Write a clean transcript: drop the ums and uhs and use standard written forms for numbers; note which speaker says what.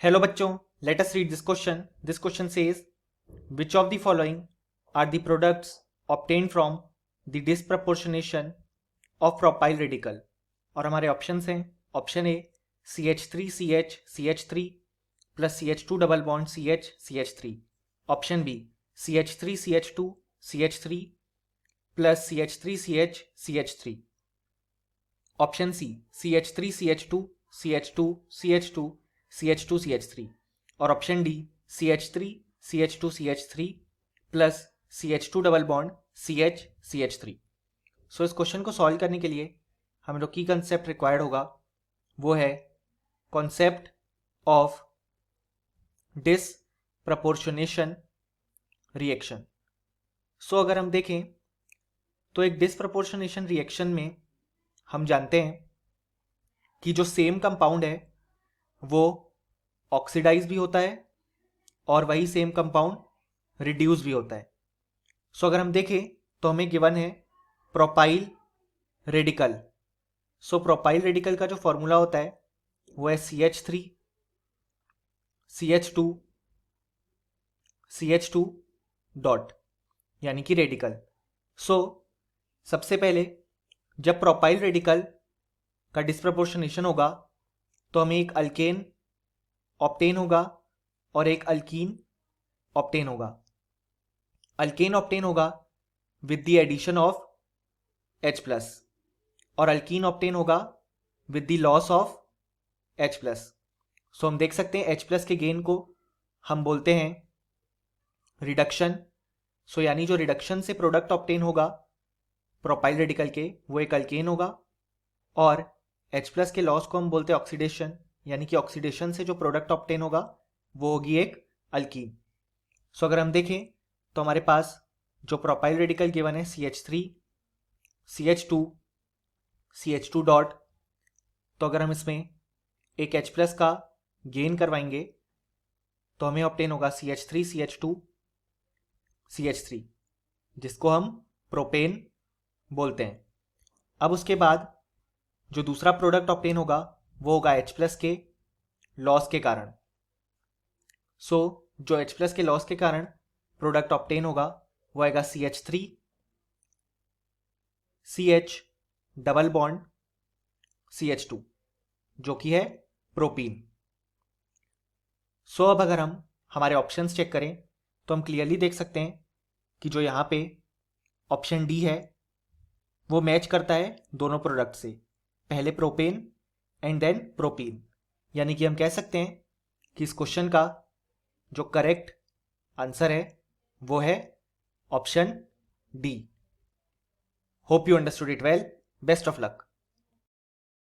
Speaker 1: Hello बच्चों, let us read this question. This question says which of the following are the products obtained from the disproportionation of propyl radical. और हमारे options हैं. Option A CH3CH plus CH2 double bond CH3. Option B CH3CH2 plus CH3CH. Option C CH3CH2 और option D CH3 plus CH2 double bond CH3. So इस question को solve करने के लिए हमें जो की कंसेप्ट रिक्वायर्ड होगा वो है कॉन्सेप्ट ऑफ डिसप्रपोर्शनेशन रिएक्शन. सो अगर हम देखें तो एक डिसप्रपोर्शनेशन रिएक्शन में हम जानते हैं कि जो सेम कंपाउंड है वो ऑक्सीडाइज भी होता है और वही सेम कंपाउंड रिड्यूस भी होता है. सो अगर हम देखें तो हमें गिवन है प्रोपाइल रेडिकल. सो प्रोपाइल रेडिकल का जो फॉर्मूला होता है वो है CH3 डॉट यानी कि रेडिकल. सो सबसे पहले जब प्रोपाइल रेडिकल का डिस्प्रपोर्शनेशन होगा तो हमें एक अल्केन ऑब्टेन होगा और एक अल्कीन ऑब्टेन होगा. अल्केन ऑब्टेन होगा with the addition of H plus और अल्कीन ऑब्टेन होगा with the loss of H plus. So हम देख सकते हैं H प्लस के गेन को हम बोलते हैं रिडक्शन. सो यानी जो रिडक्शन से प्रोडक्ट ऑब्टेन होगा प्रोपाइल रेडिकल के वो एक अल्केन होगा और H प्लस के लॉस को हम बोलते हैं ऑक्सीडेशन, यानी कि ऑक्सीडेशन से जो प्रोडक्ट ऑब्टेन होगा वो होगी एक अल्कीन. सो अगर हम देखें तो हमारे पास जो प्रोपाइल रेडिकल गिवन है CH3 डॉट, तो अगर हम इसमें एक H प्लस का गेन करवाएंगे तो हमें ऑब्टेन होगा CH3 जिसको हम प्रोपेन बोलते हैं. अब उसके बाद जो दूसरा प्रोडक्ट ऑब्टेन होगा वो होगा H प्लस के लॉस के कारण. सो जो H प्लस के लॉस के कारण प्रोडक्ट ऑब्टेन होगा वो आएगा CH डबल बॉन्ड CH2 जो कि है प्रोपीन. सो अब अगर हम हमारे ऑप्शंस चेक करें तो हम क्लियरली देख सकते हैं कि जो यहाँ पे ऑप्शन डी है वो मैच करता है दोनों प्रोडक्ट से, पहले प्रोपेन एंड देन प्रोपीन. यानी कि हम कह सकते हैं कि इस क्वेश्चन का जो करेक्ट आंसर है वो है option D. Hope you understood it well. Best of luck.